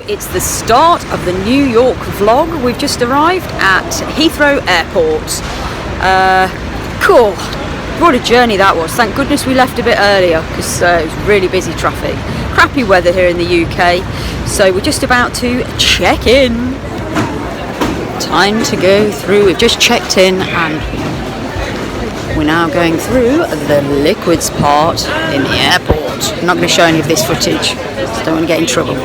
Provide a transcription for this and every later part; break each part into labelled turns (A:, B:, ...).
A: It's the start of the New York vlog. We've just arrived at Heathrow Airport. Cool. What a journey that was. Thank goodness we left a bit earlier because it was really busy traffic. Crappy weather here in the UK. So we're just about to check in. Time to go through. We've just checked in and we're now going through the liquids part in the airport. I'm not going to show any of this footage. Just don't want to get in trouble.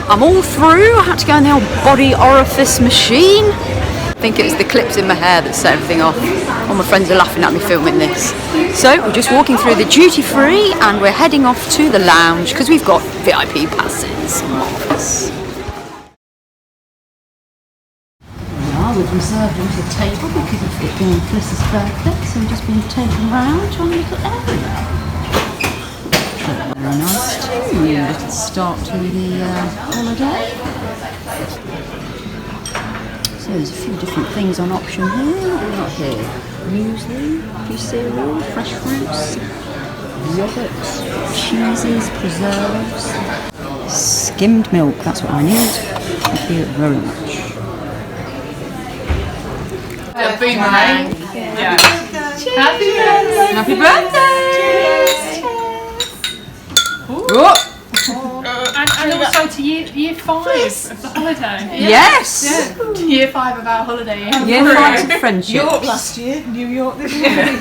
A: I'm all through. I had to go in the old body orifice machine. I think it was the clips in my hair that set everything off. All my friends are laughing at me filming this. So we're just walking through the duty free and we're heading off to the lounge because we've got VIP passes. Marvellous. We've reserved a little table because of it being Felicia's birthday, so we've just been taken round to a little area. Very nice too. Little start to the holiday. So there's a few different things on option here. What have we got here? Muesli, few cereal, fresh fruits, yogurts, cheeses, preserves, skimmed milk. That's what I need. Thank you very much.
B: Boomerang. Yeah. Cheers. Happy birthday.
A: Happy birthday.
B: And also to year 5 of the holiday.
A: Yes.
B: Yeah. Year 5 of our holiday.
A: Year 5 of friendship.
C: York last year, New York this year.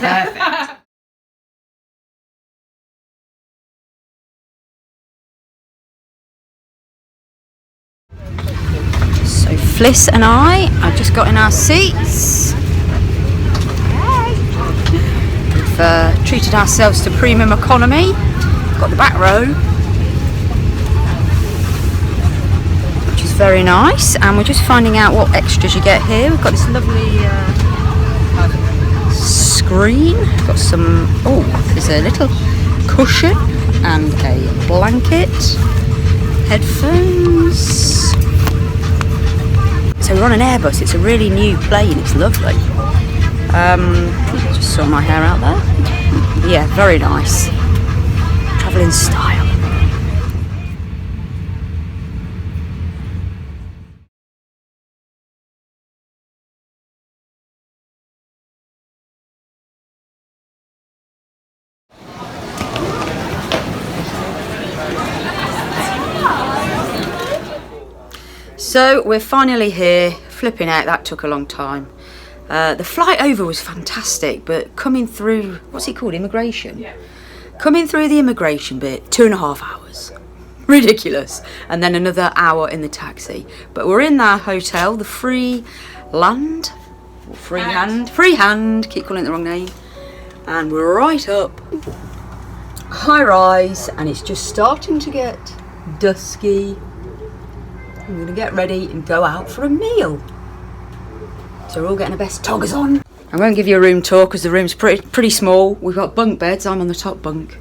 A: So Fliss and I have just got in our seats. We've treated ourselves to premium economy. Got the back row, which is very nice. And we're just finding out what extras you get here. We've got this lovely screen. Got some. Oh, there's a little cushion and a blanket. Headphones. So we're on an Airbus. It's a really new plane. It's lovely. Just saw my hair out there. Yeah, very nice. Travel in style. So we're finally here. Flipping out, that took a long time. The flight over was fantastic, but coming through, what's it called, immigration? Yeah. Coming through the immigration bit, 2.5 hours. Ridiculous. And then another hour in the taxi. But we're in our hotel, the Freeland, keep calling it the wrong name. And we're right up, high rise, and it's just starting to get dusky. I'm going to get ready and go out for a meal. So we're all getting our best toggers on. I won't give you a room tour because the room's pretty small. We've got bunk beds. I'm on the top bunk.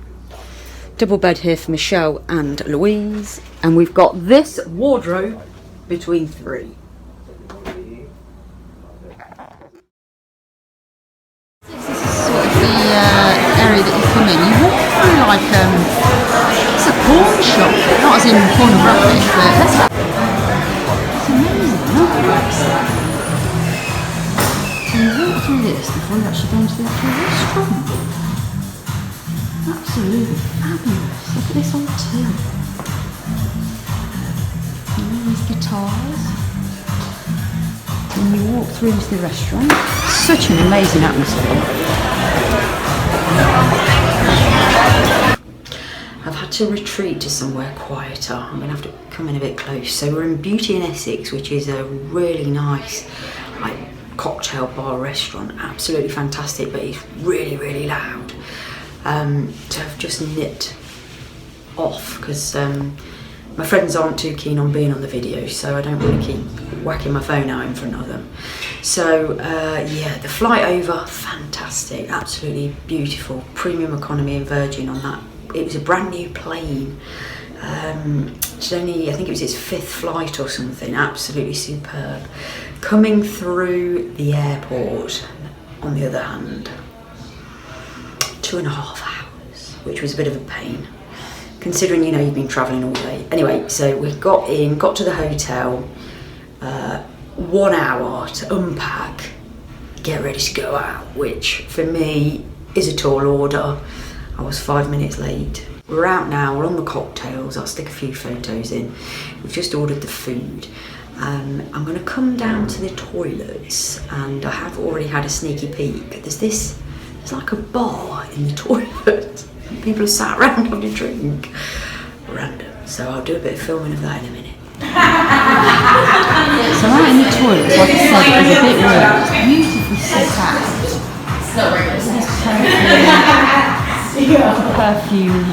A: Double bed here for Michelle and Louise. And we've got this wardrobe between 3. This is sort of the area that you come in. You walk through like it's a pawn shop. Not as in pornographic, but let's go. It's amazing. Look. So you walk through this before you actually go into the actual restaurant. Absolutely fabulous. Look at this old till. And all these guitars. When you walk through into the restaurant, such an amazing atmosphere. I've had to retreat to somewhere quieter. I'm going to have to come in a bit close. So we're in Beauty in Essex, which is a really nice, cocktail bar restaurant. Absolutely fantastic, but it's really loud. So I've just nipped off because my friends aren't too keen on being on the video, so I don't want to keep whacking my phone out in front of them. So yeah, the flight over, fantastic, absolutely beautiful. Premium economy and Virgin on that. It was a brand new plane. It's only, I think it was its 5th flight or something. Absolutely superb. Coming through the airport, on the other hand, 2.5 hours, which was a bit of a pain. considering, you know, you've been travelling all day. Anyway, so we got to the hotel, 1 hour to unpack, get ready to go out, which for me is a tall order. I was 5 minutes late. We're out now, we're on the cocktails, I'll stick a few photos in. We've just ordered the food. I'm going to come down to the toilets, and I have already had a sneaky peek. There's like a bar in the toilet. People are sat around having a drink. Random. So I'll do a bit of filming of that in a minute.
D: So right in the toilets, like I said, is a bit weird. It's beautifully set out. There's perfume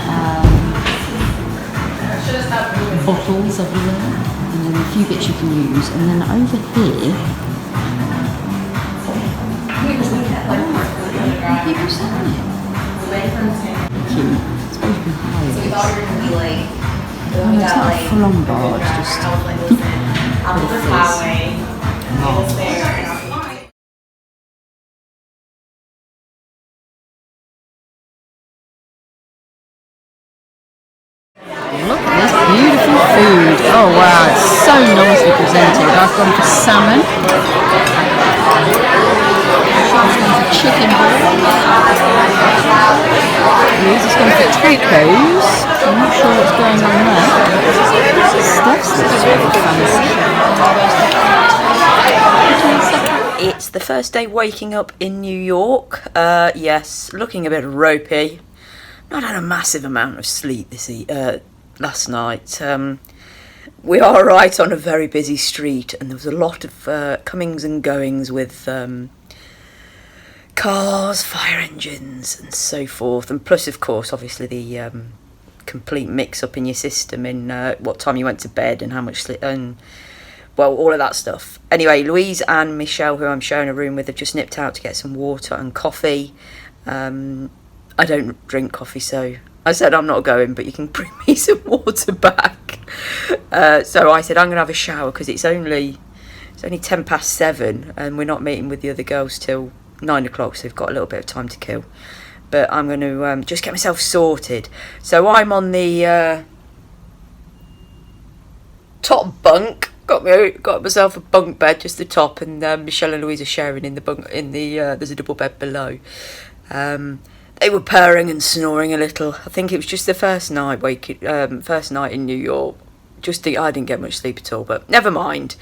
D: bottles everywhere, and then a few bits you can use. And then over here, people selling it. Cute. It's supposed to be high. Oh, it's not a full-on bar, it's just Look at this beautiful food. Oh wow, it's so nicely presented. I've gone for salmon. I've gone for chicken balls. Louise has gone for tacos. I'm not sure what's going on there. Stuff's really fancy.
A: It's the first day waking up in New York. Yes, looking a bit ropey. Not had a massive amount of sleep last night. We are right on a very busy street, and there was a lot of comings and goings with cars, fire engines and so forth, and plus of course obviously the complete mix-up in your system in what time you went to bed and how much sleep, and well, all of that stuff. Anyway, Louise and Michelle, who I'm sharing a room with, have just nipped out to get some water and coffee. I don't drink coffee, so I said I'm not going, but you can bring me some water back. So I said I'm going to have a shower because it's only 7:10, and we're not meeting with the other girls till 9 o'clock, so we've got a little bit of time to kill. But I'm going to just get myself sorted. So I'm on the top bunk. Got myself a bunk bed, just the top, and Michelle and Louise are sharing in the bunk. There's a double bed below. They were purring and snoring a little. I think it was just the first night in New York. I didn't get much sleep at all, but never mind.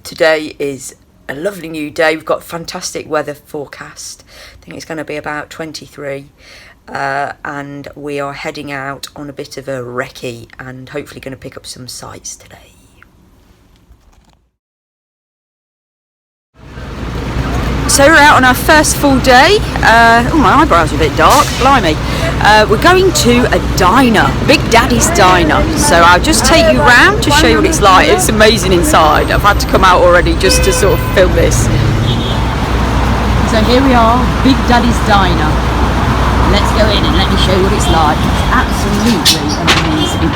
A: Today is a lovely new day. We've got fantastic weather forecast. I think it's going to be about 23, and we are heading out on a bit of a recce and hopefully going to pick up some sights today. So we're out on our first full day. Oh, my eyebrows are a bit dark, blimey. We're going to a diner, Big Daddy's Diner. So I'll just take you round to show you what it's like. It's amazing inside. I've had to come out already just to sort of film this.
D: So here we are, Big Daddy's Diner. Let's go in and let me show you what it's like. It's absolutely amazing.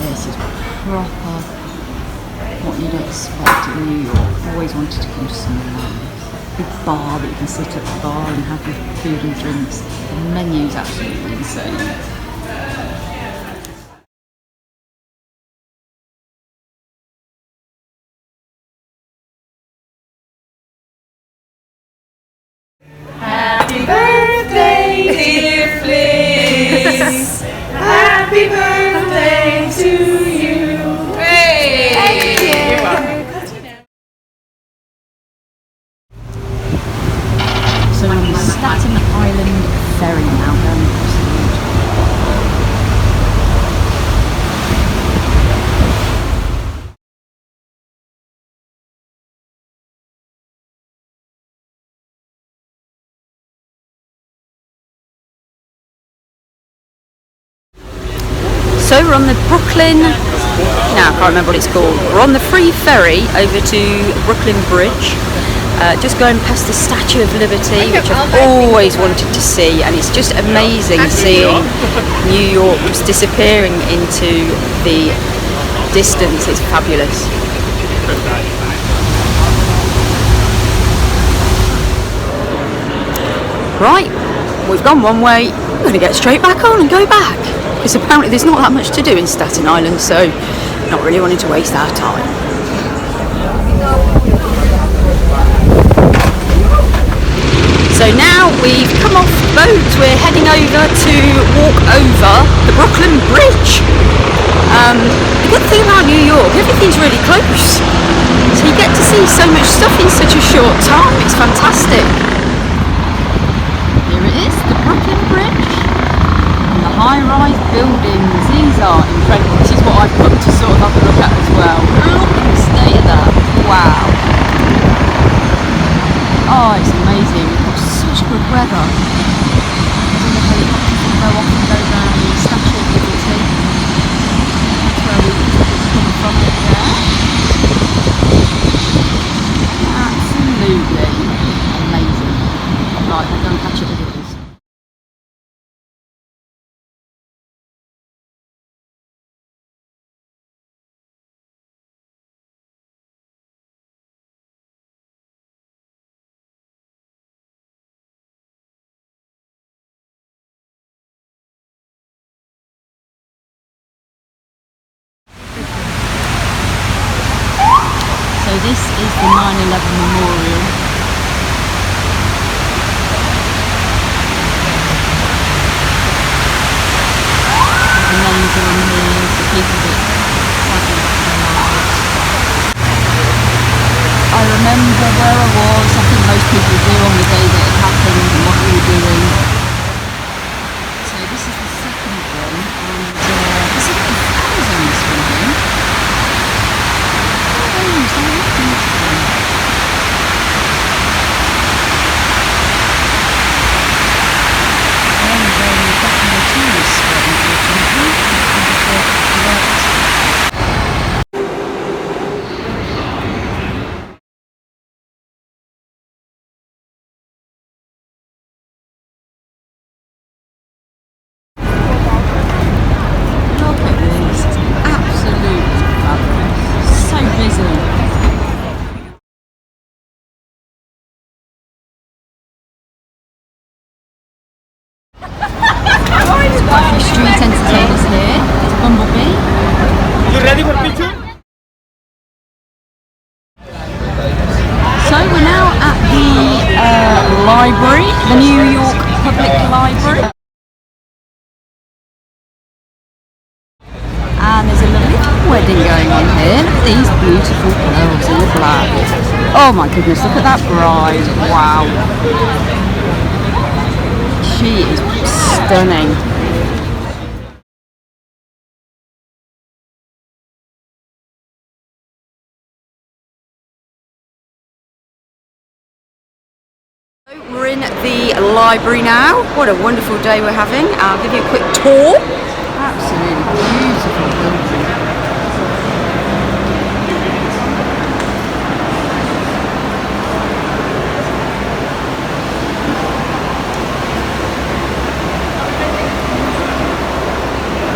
D: This is proper what you'd expect in New York. I've always wanted to come to somewhere like this. Big bar that you can sit at the bar and have your food and drinks. The menu's absolutely insane.
C: Happy birthday, dear Fliss. Happy birthday to you. Hey!
D: So we're on the Staten Island ferry now going across the water.
A: So we're on the Brooklyn, now I can't remember what it's called. We're on the free ferry over to Brooklyn Bridge. Just going past the Statue of Liberty, which I've always wanted to see, and it's just amazing seeing New York just disappearing into the distance. It's fabulous. right, we've gone one way, we're going to get straight back on and go back. Because apparently there's not that much to do in Staten Island, so not really wanting to waste our time. So now we've come off the boat, we're heading over to walk over the Brooklyn Bridge. The good thing about New York, everything's really close. So you get to see so much stuff in such a short time, it's fantastic.
D: Here it is, the Brooklyn Bridge. And the high-rise buildings, these are incredible. This is what I've put to sort of have a look at as well. Look at the state of that. Wow. Oh, it's amazing. We've got such good weather. The helicopters will go off and go down the Statue of Liberty. That's where we come from there. Absolutely amazing. Right, we'll go and catch up with others. So this is the 9/11 memorial. The names are on here for people that sadly lost their lives. I remember where I was. I think most people do on the day that it happened and what we were doing. So this is the second one, and there's a few flowers on this one here. Look at this, it's absolutely fabulous, so busy. Quite a few street entertainers here. There's Bumblebee.
E: You ready for picture?
D: So we're now at the library, the New York Public Library. And there's a lovely wedding going on here. Look at these beautiful girls in black. Oh my goodness, look at that bride. Wow. She is stunning. We're in the library now. What a wonderful day we're having. I'll give you a quick tour. Absolutely beautiful building.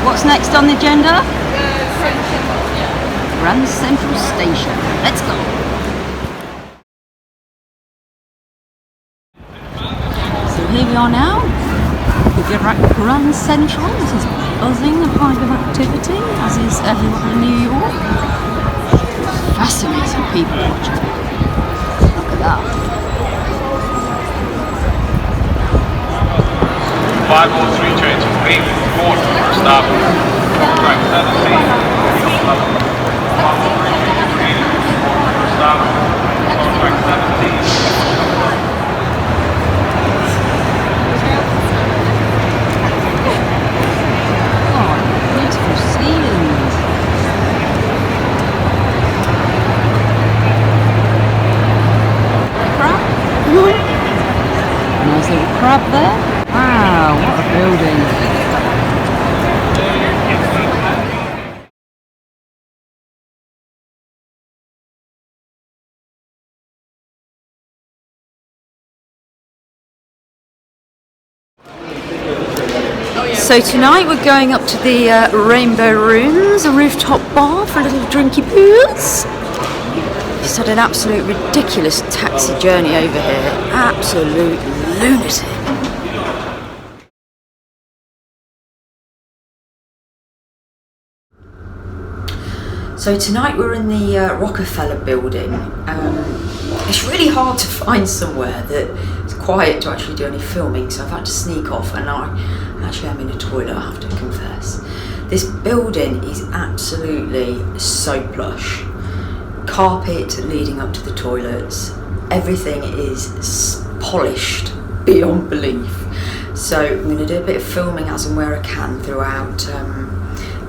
D: What's next on the agenda? Grand Central Station. Let's go. So here we are now. We're at Grand Central. This is buzzing and hive of activity, as is everywhere in New York. Fascinating people watching. Look at that.
E: 503 train to Green, Port, stop, track 17, stop, track 17.
D: Oh, beautiful ceilings. Crab? Nice little crab there. Wow, what a building. So tonight we're going up to the Rainbow Rooms, a rooftop bar for a little drinky pools. Just had an absolute ridiculous taxi journey over here. Absolute lunatic.
A: So tonight we're in the Rockefeller building. It's really hard to find somewhere that is quiet to actually do any filming, so I've had to sneak off, and I actually am in a toilet, I have to confess. This building is absolutely so plush. Carpet leading up to the toilets. Everything is polished beyond belief. So I'm going to do a bit of filming as and where I can throughout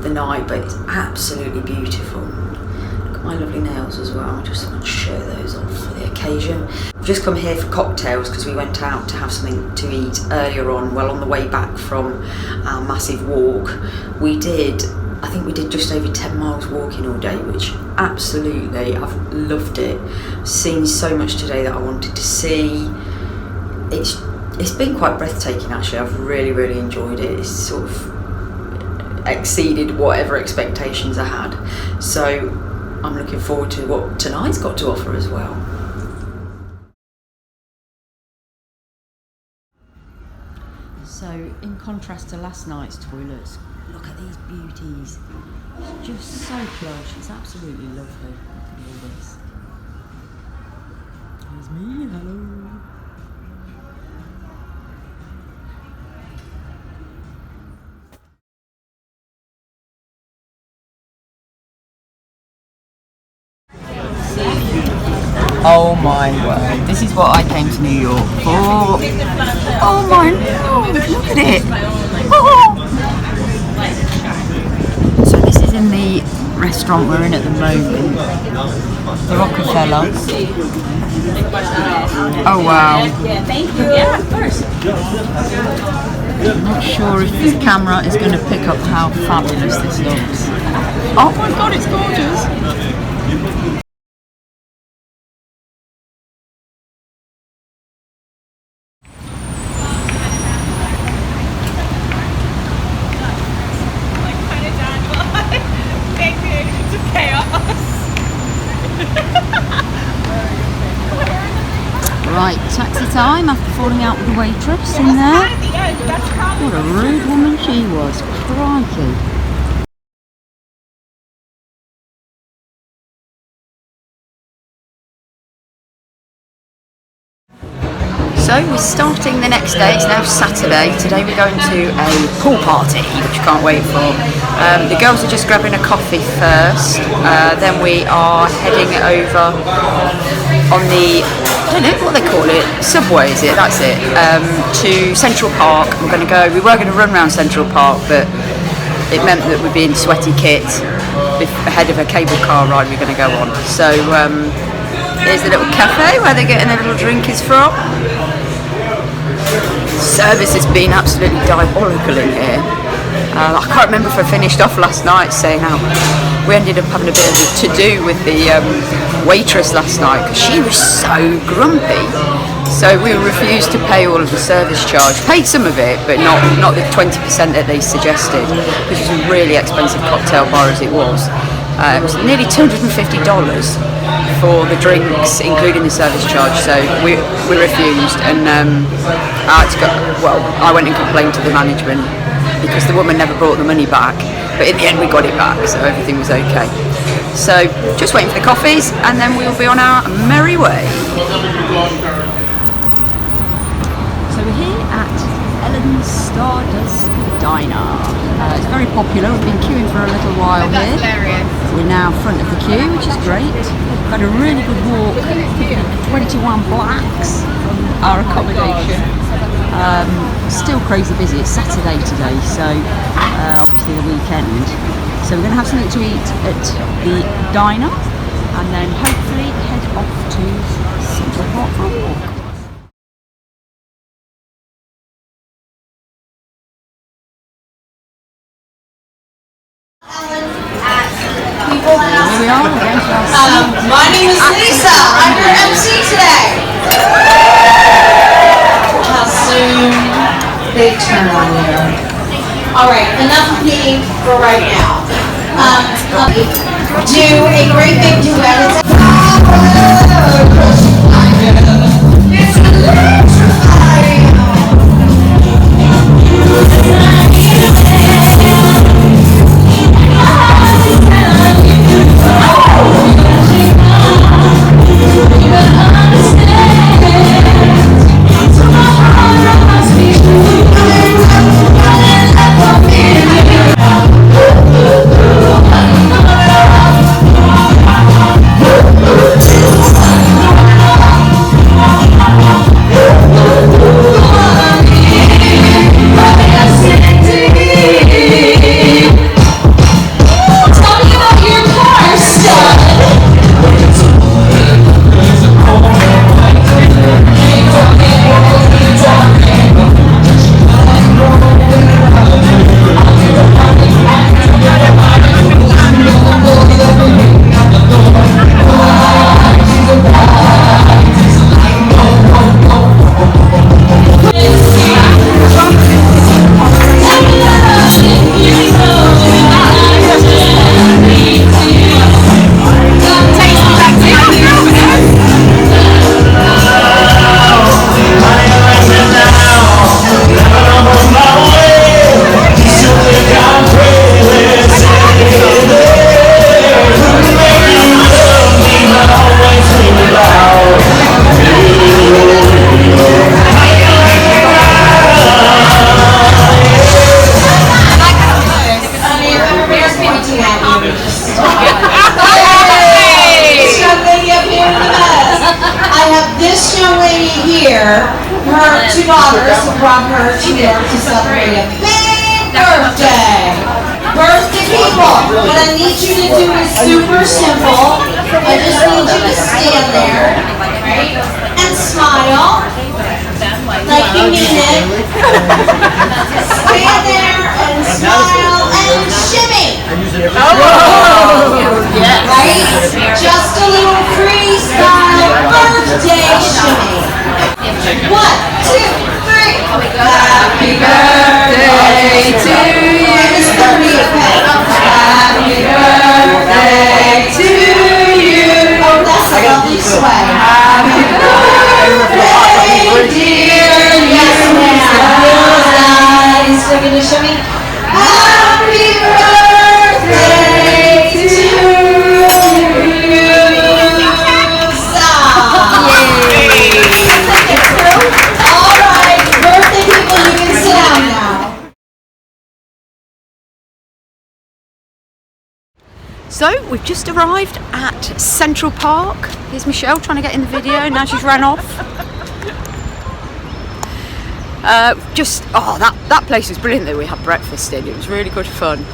A: the night, but it's absolutely beautiful. Look at my lovely nails as well. I just want to show those off for the occasion. I've just come here for cocktails because we went out to have something to eat earlier on. Well, on the way back from our massive walk, I think we did just over 10 miles walking all day, which absolutely, I've loved it. Seen so much today that I wanted to see. It's been quite breathtaking actually. I've really enjoyed it. It's sort of exceeded whatever expectations I had. So I'm looking forward to what tonight's got to offer as well.
D: So, in contrast to last night's toilets, look at these beauties. It's just so plush. It's absolutely lovely. Look at all this. There's me. Hello. Oh my word, this is what I came to New York for. Oh my lord, look at it. Oh. So this is in the restaurant we're in at the moment, the Rockefeller. Oh wow. I'm not sure if this camera is going to pick up how fabulous this looks. Oh my god, it's gorgeous. Right, taxi time after falling out with the waitress in there. What a rude woman she was, crikey. So we're starting the next day, it's now Saturday. Today we're going to a pool party, which I can't wait for. The girls are just grabbing a coffee first, then we are heading over on the, I don't know what they call it, subway is it, that's it, to Central Park. We were going to run around Central Park, but it meant that we'd be in sweaty kit ahead of a cable car ride we're going to go on. So here's the little cafe where they're getting their little drinkies from. Service has been absolutely diabolical in here. I can't remember if I finished off last night saying how we ended up having a bit of a to-do with the waitress last night because she was so grumpy. So we refused to pay all of the service charge. Paid some of it, but not the 20% that they suggested, which was a really expensive cocktail bar as it was. It was nearly $250 for the drinks, including the service charge. So we refused, and I went and complained to the management because the woman never brought the money back. But in the end, we got it back, so everything was okay. So just waiting for the coffees, and then we'll be on our merry way. So we're here at Ellen's Stardust Diner. It's very popular. We've been queuing for a little while here. We're now front of the queue, which is great. We've had a really good walk, 21 blocks from our accommodation. Still crazy busy. It's Saturday today, so obviously the weekend. So we're going to have something to eat at the diner, and then hopefully head off to Central Park for a walk. Here we are, we're going to our
C: My name is Lisa. I'm your MC today. How soon they turn on you. Alright, enough peeing for right now. Do a great big duet. It's electrifying. here, her two daughters who brought her to New York to celebrate a big birthday. Birthday people, what I need you to do is super simple. I just need you to stand there, right, and smile, like you mean it. Stand there and smile and shimmy. Right? Just a little freestyle birthday shimmy. 1, 2, 3. Happy birthday to you. Happy birthday to you. Oh, that's a lovely sway. Happy birthday, dear. Yes, ma'am. Nice. We're going to shimmy. Happy birthday to you. All right, birthday people, you can sit down now.
A: So we've just arrived at Central Park. Here's Michelle trying to get in the video, and now she's ran off. That place was brilliant that we had breakfast in. It was really good fun.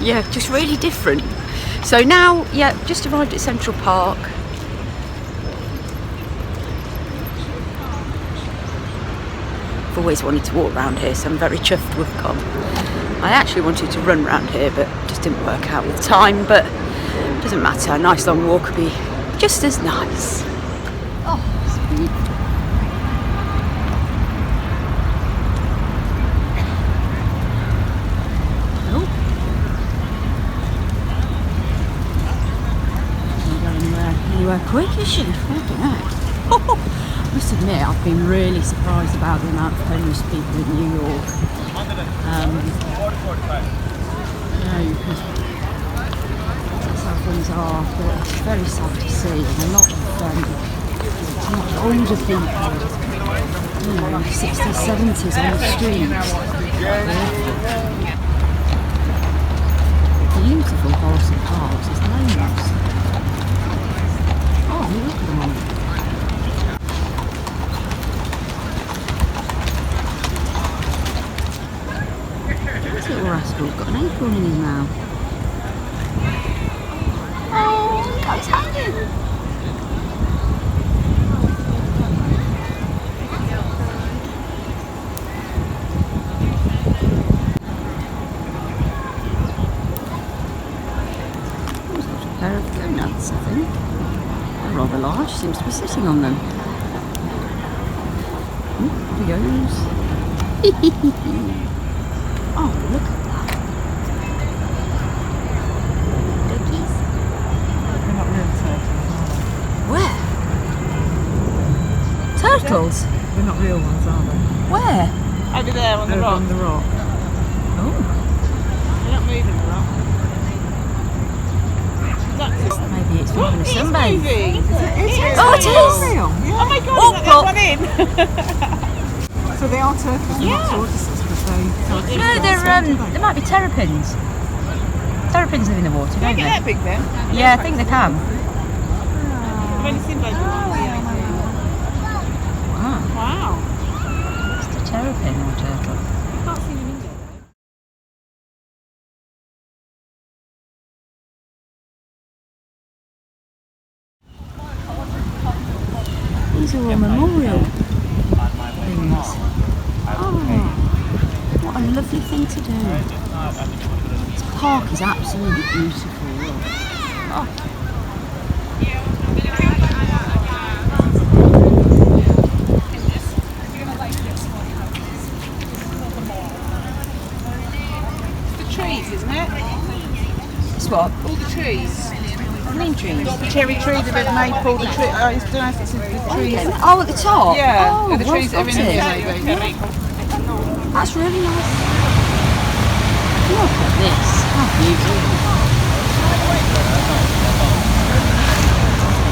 A: Yeah, just really different. So now, yeah, just arrived at Central Park. I've always wanted to walk around here, so I'm very chuffed we've come. I actually wanted to run around here, but just didn't work out with time, but it doesn't matter. A nice long walk would be just as nice. Oh, it's beautiful. Anywhere quick, is she? Flipping heck. I must admit, I've been really surprised about the amount of homeless people in New York. Because that's how things are, but it's very sad to see. And a lot of older people, 60s, 70s on the streets. Beautiful wholesome parks, it's loads. Oh, look at them all. This little rascal's got an acorn in his mouth. Oh, look how he's hanging. He's got a pair of donuts, I think. They're rather large, seems to be sitting on them. There he goes. Oh, look at that. Dickies.
F: They're not real turtles.
A: Where? Turtles?
F: They're not real ones, are they?
A: Where?
B: Over there on the
F: They're
B: rock.
F: on the rock.
B: They're not moving the rock.
A: Maybe it's from the sunbathe.
B: Moving.
A: Oh, it is!
B: Oh my god,
A: Oh,
B: is that one in?
F: So they are turtles, they're not tortoises, because they...
A: No, they might be terrapins. Terrapins live in the water,
B: Don't
A: don't
B: get that
A: they?
B: big then.
A: Yeah, I think they can.
B: I've only seen those ones.
A: Wow.
B: Wow.
A: It's a terrapin or turtle.
B: I can't see them in there.
A: These are all memorial things. Oh, what a lovely thing to do. This park is absolutely beautiful. Look. Oh.
B: The trees, isn't it?
A: It's what?
B: All the trees.
A: Green trees.
B: The cherry tree, the red maple, the tree. I don't know if it's the trees.
A: Oh, at the top?
B: Yeah,
A: Oh,
B: the trees that are in
A: well
B: here
A: spotted.
B: maybe.
A: That's really nice. Look at this. How beautiful.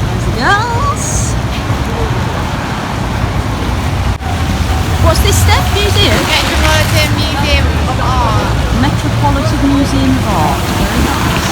A: There's the girls. What's this, Steph? Museum?
G: Metropolitan Museum of Art.
A: Metropolitan Museum of Art. Very nice.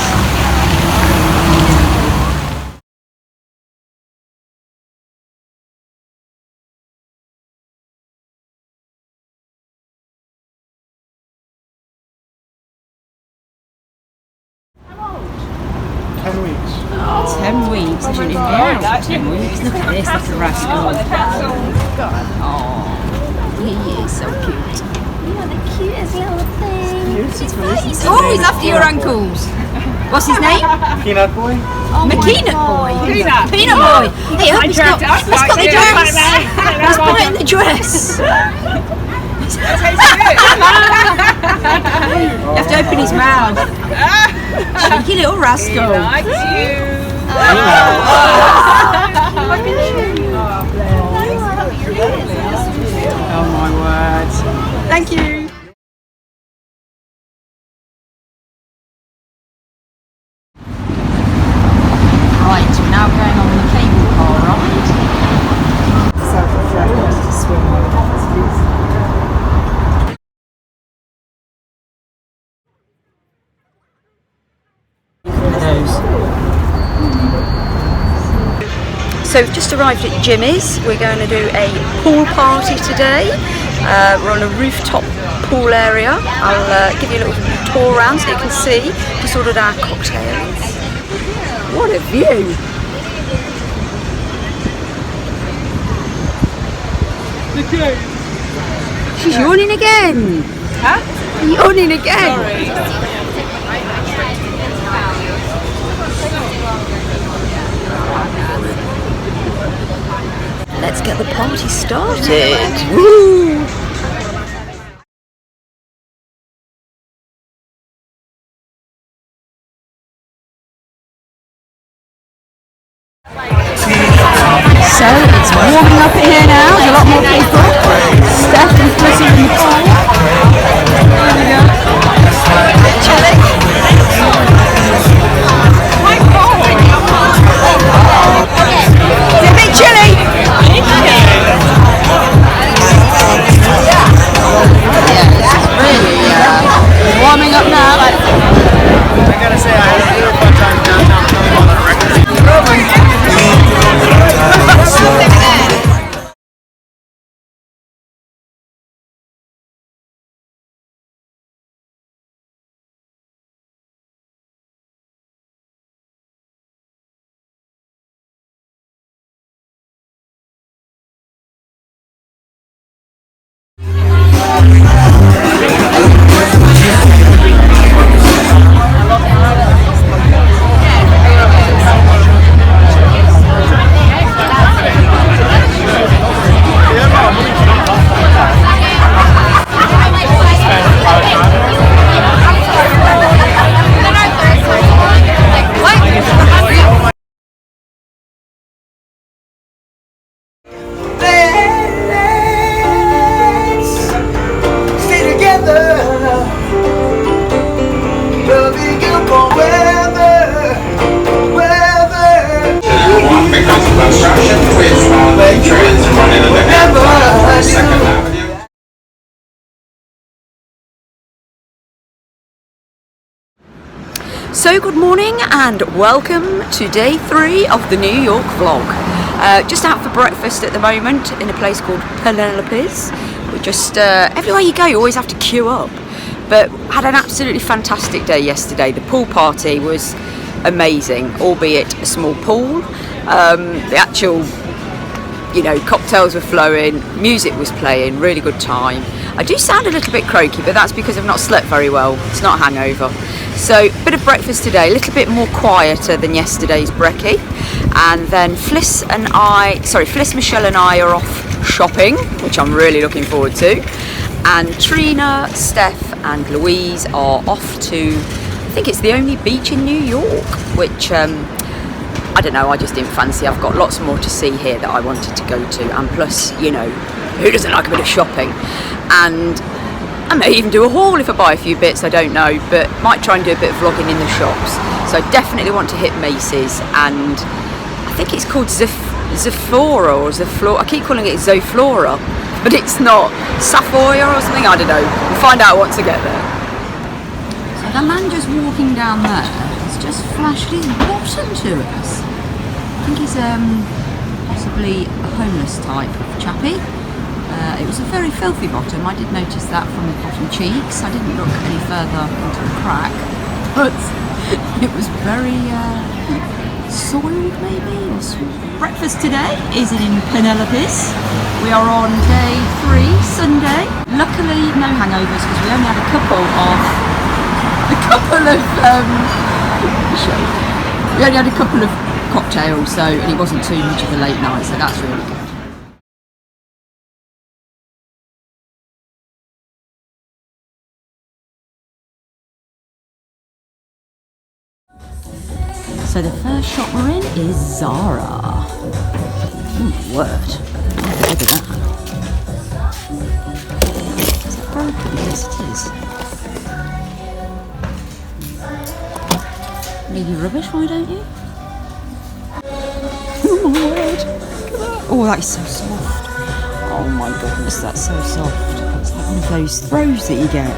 D: 10 weeks. I shouldn't even be out for 10 weeks. Look at this, that's a rascal. Oh, he is so cute.
H: You're the cutest little thing.
D: Oh, he's after your ankles. What's his name?
E: Peanut boy?
D: McKeanut boy. Peanut boy. Hey, I hope he's got the dress. Let's put it in the dress. You have to open his mouth. Cheeky little rascal. Oh my word. Thank you. Right, we're now going on the cable car ride. So we've just arrived at Jimmy's. We're going to do a pool party today. We're on a rooftop pool area. I'll give you a little tour around so you can see. Just ordered our cocktails. What a view! She's yawning again! Huh? Yawning again! Sorry. Let's get the party started! Woo! So it's warming up in here now, there's a lot more people. Steph and Chrissy in the pool. There we go. Chilly. Is it a bit chilly? Yeah, this is really warming up now.
E: I gotta say, I had a really fun time downtown filming all that records.
D: So good morning and welcome to day 3 of the New York vlog. Just out for breakfast at the moment in a place called Penelope's. We just, everywhere you go you always have to queue up. But had an absolutely fantastic day yesterday. The pool party was amazing, albeit a small pool. The actual, you know, cocktails were flowing, music was playing, really good time. I do sound a little bit croaky, but that's because I've not slept very well. It's not a hangover. So, bit of breakfast today, a little bit more quieter than yesterday's brekkie. And then Fliss, Michelle and I are off shopping, which I'm really looking forward to. And Trina, Steph and Louise are off to, I think it's the only beach in New York, which I don't know, I just didn't fancy. I've got lots more to see here that I wanted to go to, and plus, you know, who doesn't like a bit of shopping? And I may even do a haul if I buy a few bits, I don't know, but might try and do a bit of vlogging in the shops. So I definitely want to hit Macy's, and I think it's called Zephora or Zaflora. I keep calling it Zoflora, but it's not. Sapphire or something, I don't know. We'll find out once I get there. So the man just walking down there has just flashed his bottom to us. I think he's possibly a homeless type of chappie. It was a very filthy bottom. I did notice that from the bottom cheeks. I didn't look any further into the crack, but it was very soiled maybe, or breakfast today is in Penelope's. We are on day 3, Sunday. Luckily, no hangovers because we only had a couple of cocktails, so and it wasn't too much of a late night, so that's really good. So the first shop we're in is Zara. Ooh, word. Look at that. Is that broken? Yes, it is. Leave your rubbish, why don't you? Oh my word. Look at that. Oh, that is so soft. Oh my goodness, that's so soft. It's like one of those throws that you get.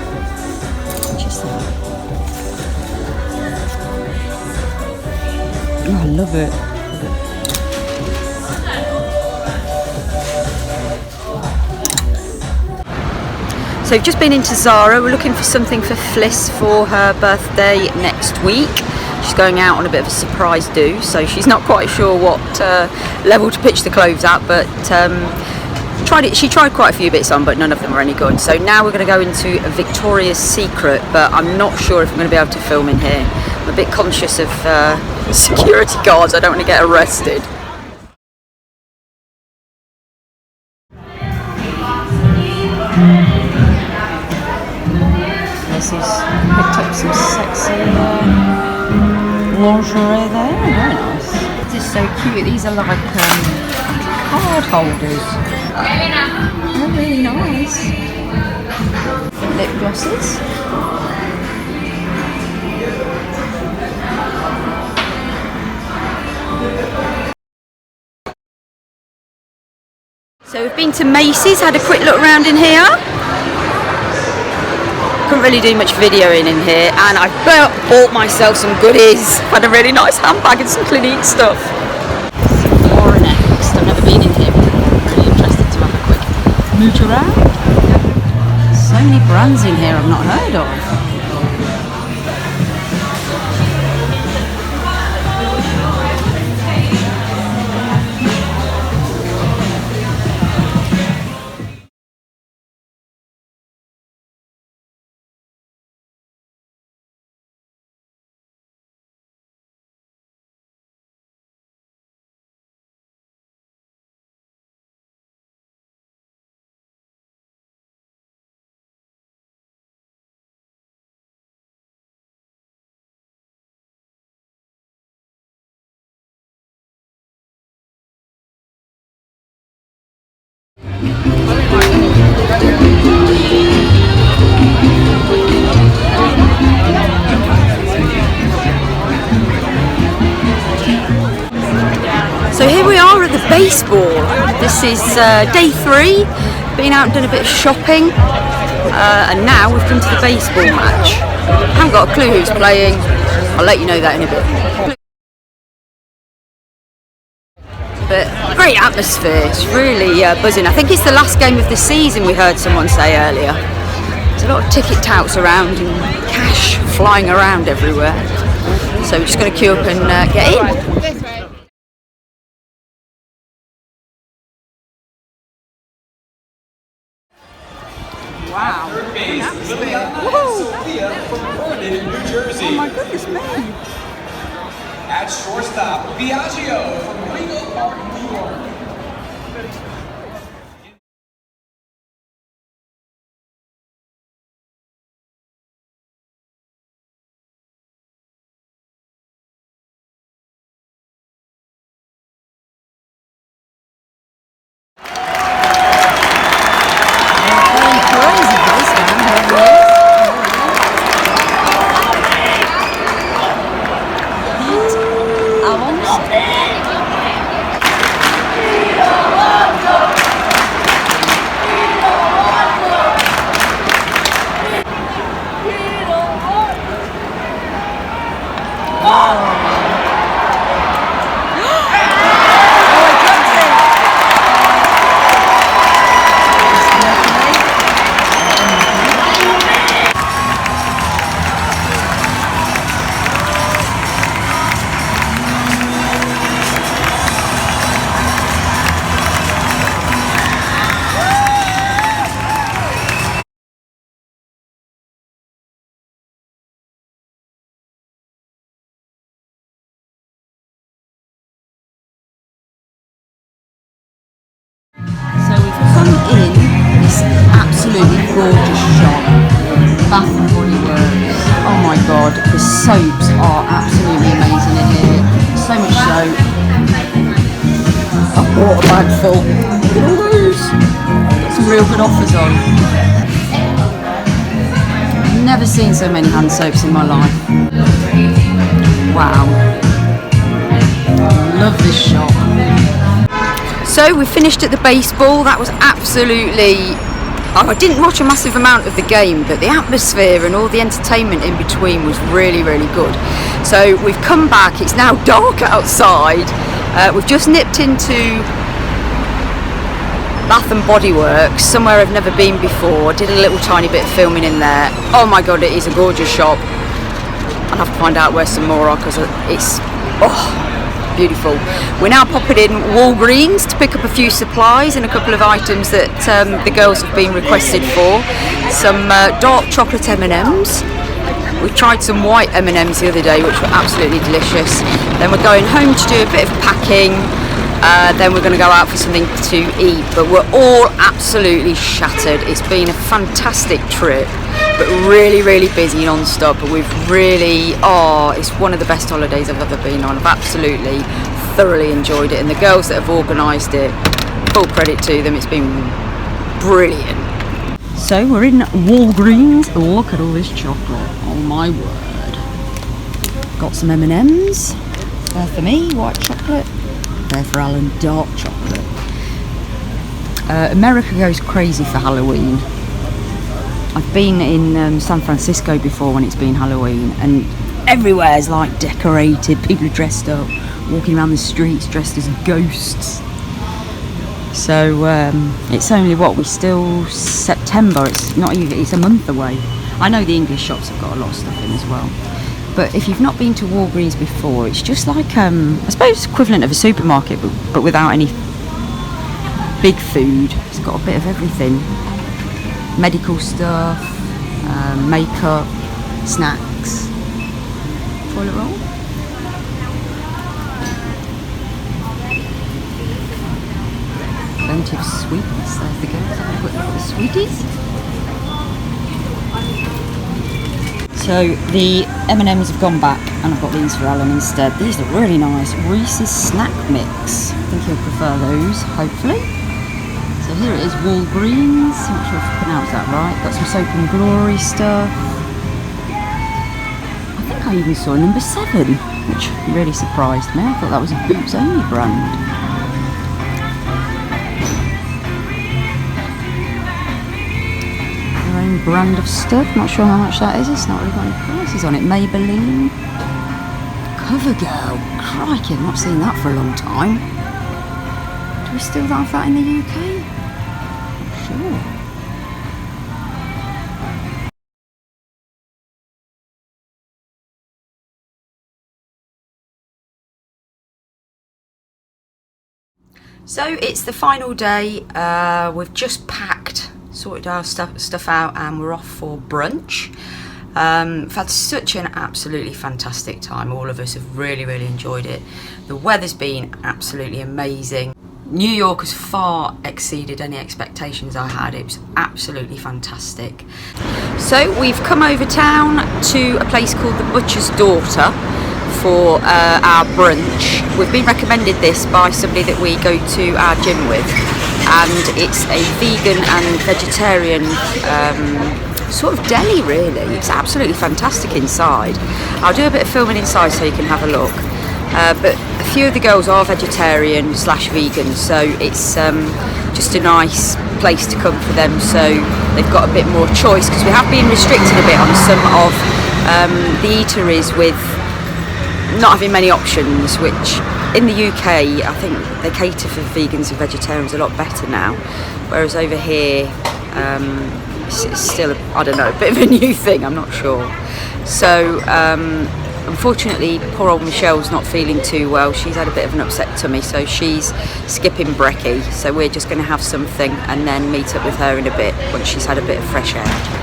D: Just that. Oh, I love it. So we've just been into Zara. We're looking for something for Fliss for her birthday next week. She's going out on a bit of a surprise do, so she's not quite sure what level to pitch the clothes at, but she tried quite a few bits on, but none of them were any good. So now we're going to go into Victoria's Secret, but I'm not sure if I'm going to be able to film in here. I'm a bit conscious of security guards. I don't want to get arrested. This is picked up some sexy lingerie there. Very nice. This is so cute. These are like card holders. They're really nice. Lip glosses. So we've been to Macy's, had a quick look around in here. Couldn't really do much videoing in here, and I've bought myself some goodies. Had a really nice handbag and some Clinique stuff. Sephora next. I've never been in here before. I'm really interested to have a quick mooch around. So many brands in here I've not heard of. So here we are at the baseball. This is day 3. Been out and done a bit of shopping, and now we've come to the baseball match. I haven't got a clue who's playing. I'll let you know that in a bit. But great atmosphere. It's really buzzing. I think it's the last game of the season, we heard someone say earlier. There's a lot of ticket touts around and cash flying around everywhere. So we're just going to queue up and get in. Wow.
E: Third base, Belinda from Vernon, New Jersey.
D: Oh my goodness me.
E: At shortstop, Biagio from Rego Park, New York.
D: gorgeous shop. Bath and Body Works. Oh my god, the soaps are absolutely amazing in here. So much soap. I bought a bag full. Look at all those. Got some real good offers on. Never seen so many hand soaps in my life. Wow. Love this shop. So we finished at the baseball. That was absolutely... Oh, I didn't watch a massive amount of the game, but the atmosphere and all the entertainment in between was really, really good. So we've come back. It's now dark outside. We've just nipped into Bath and Body Works, somewhere I've never been before. Did a little tiny bit of filming in there. Oh my god, it is a gorgeous shop. I'll have to find out where some more are because it's beautiful. We're now popping in Walgreens to pick up a few supplies and a couple of items that the girls have been requested for. Some dark chocolate M&Ms. We tried some white M&Ms the other day, which were absolutely delicious. Then we're going home to do a bit of packing. Then we're going to go out for something to eat. But we're all absolutely shattered. It's been a fantastic trip, but really, really busy non-stop. But we've really, it's one of the best holidays I've ever been on. I've absolutely thoroughly enjoyed it. And the girls that have organised it, full credit to them. It's been brilliant. So we're in Walgreens. Look at all this chocolate. Oh my word. Got some M&Ms. They're for me, white chocolate. They're for Alan, dark chocolate. America goes crazy for Halloween. I've been in San Francisco before when it's been Halloween, and everywhere's like decorated. People are dressed up, walking around the streets dressed as ghosts. So it's only we're still September. It's not even. It's a month away. I know the English shops have got a lot of stuff in as well. But if you've not been to Walgreens before, it's just like I suppose equivalent of a supermarket, but without any big food. It's got a bit of everything: medical stuff, makeup, snacks, toilet roll. Plenty of sweets. There's the girls. Have a quick look at the sweeties. So the M&Ms have gone back, and I've got these for Alan instead. These are really nice. Reese's Snack Mix. I think he'll prefer those, hopefully. So here it is, Walgreens. I'm not sure if I pronounced that right. Got some Soap and Glory stuff. I think I even saw number 7, which really surprised me. I thought that was a Boots Only brand. Brand of stuff, not sure how much that is. It's not really got any prices on it. Maybelline, CoverGirl, crikey, I've not seen that for a long time. Do we still have that in the UK? Sure. So it's the final day. We've just packed, sorted our stuff out, and we're off for brunch. We've had such an absolutely fantastic time. All of us have really, really enjoyed it. The weather's been absolutely amazing. New York has far exceeded any expectations I had. It was absolutely fantastic. So we've come over town to a place called the Butcher's Daughter for our brunch. We've been recommended this by somebody that we go to our gym with, and it's a vegan and vegetarian sort of deli, really. It's absolutely fantastic inside. I'll do a bit of filming inside so you can have a look. But a few of the girls are vegetarian / vegan, so it's just a nice place to come for them, so they've got a bit more choice, because we have been restricted a bit on some of the eateries with not having many options, which in the UK I think they cater for vegans and vegetarians a lot better now, whereas over here it's still, I don't know, a bit of a new thing, I'm not sure. So unfortunately poor old Michelle's not feeling too well. She's had a bit of an upset tummy, so she's skipping brekkie, so we're just going to have something and then meet up with her in a bit once she's had a bit of fresh air.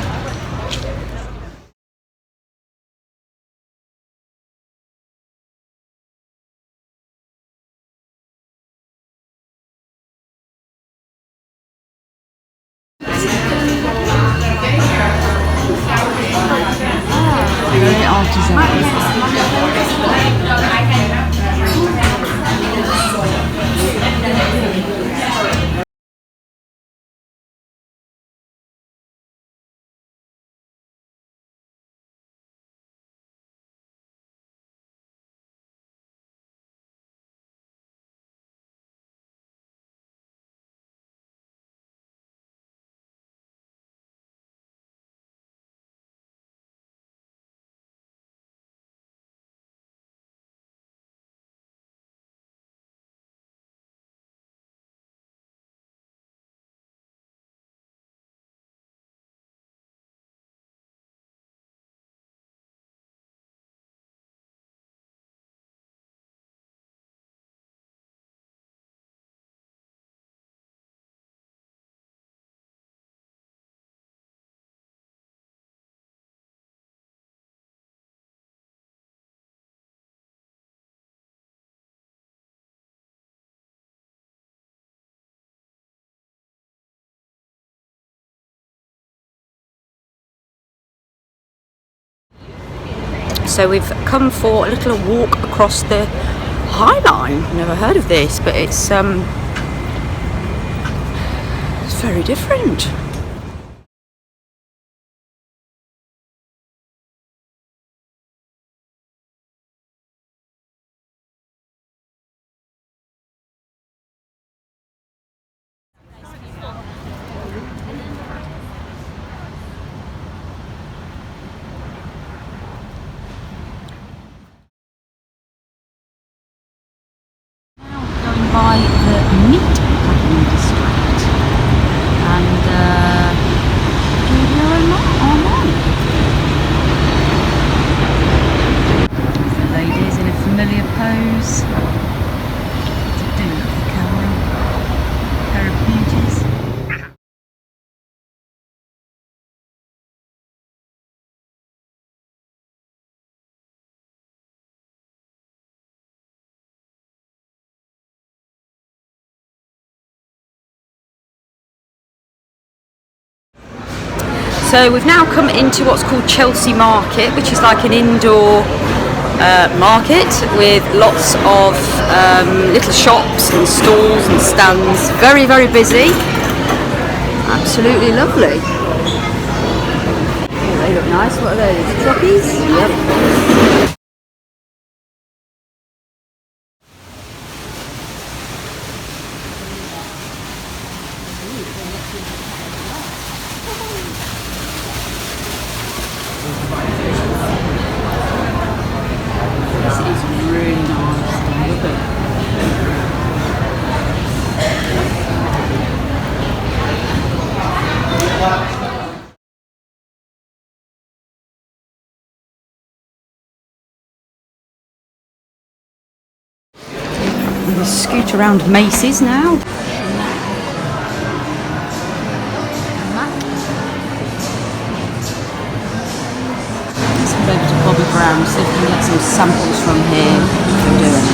D: parties out. So we've come for a little walk across the High Line. Never heard of this, but it's very different. Going by the meat packing district, and the ladies in a familiar pose to do the camera, pair of beauties. So we've now come into what's called Chelsea Market, which is like an indoor market with lots of little shops and stalls and stands. Very, very busy. Absolutely lovely. Oh, they look nice. What are those? Trockies? Yep. This is really nice. Look at it. We scoot around Macy's now. Let's head over to Bobby Brown, see if we can get some samples from here for doing.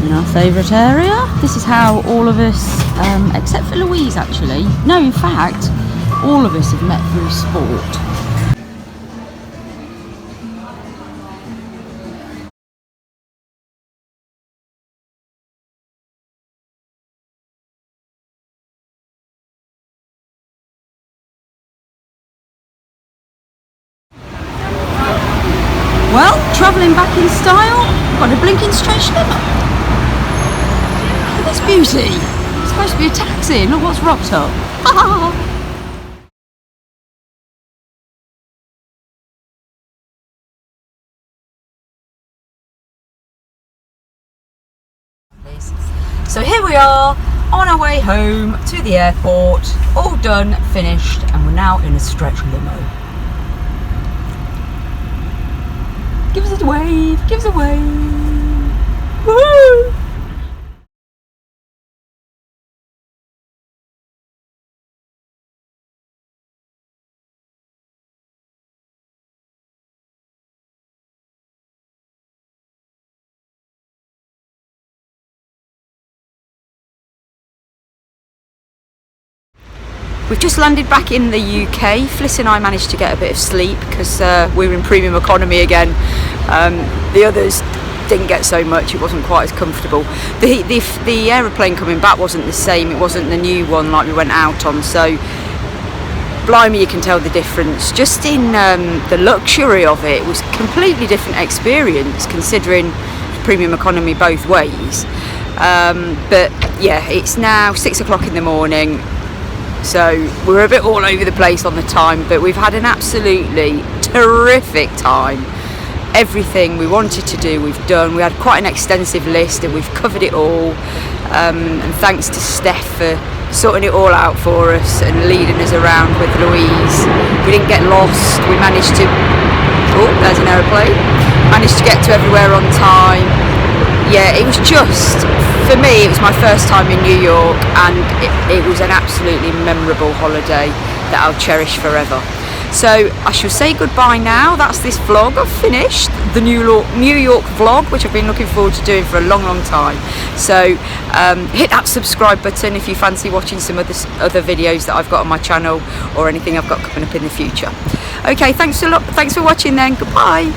D: In our favourite area. This is how all of us, except for Louise actually, no in fact, all of us have met through sport. Well, travelling back in style, got a blinking stretch limit. Look at this beauty. It's supposed to be a taxi, and look what's rocked up. So here we are,
A: on our way home to the airport, all done, finished, and we're now in a stretch limo. Give us a wave, give us a wave. Woo! We've just landed back in the UK. Fliss and I managed to get a bit of sleep because we were in premium economy again. The others didn't get so much, it wasn't quite as comfortable. The aeroplane coming back wasn't the same, it wasn't the new one like we went out on, so blimey, you can tell the difference. Just in the luxury of it, it was a completely different experience considering premium economy both ways. But yeah, it's now 6 o'clock in the morning. So we're a bit all over the place on the time, but we've had an absolutely terrific time. Everything we wanted to do, we've done. We had quite an extensive list and we've covered it all. And thanks to Steph for sorting it all out for us and leading us around with Louise. We didn't get lost. We managed to, oh, there's an aeroplane. Managed to get to everywhere on time. Yeah, it was just, for me, it was my first time in New York, and it was an absolutely memorable holiday that I'll cherish forever. So I shall say goodbye now. That's this vlog. I've finished the New York vlog, which I've been looking forward to doing for a long time. So hit that subscribe button if you fancy watching some other videos that I've got on my channel or anything I've got coming up in the future. Okay, thanks a lot. Thanks for watching then. Goodbye.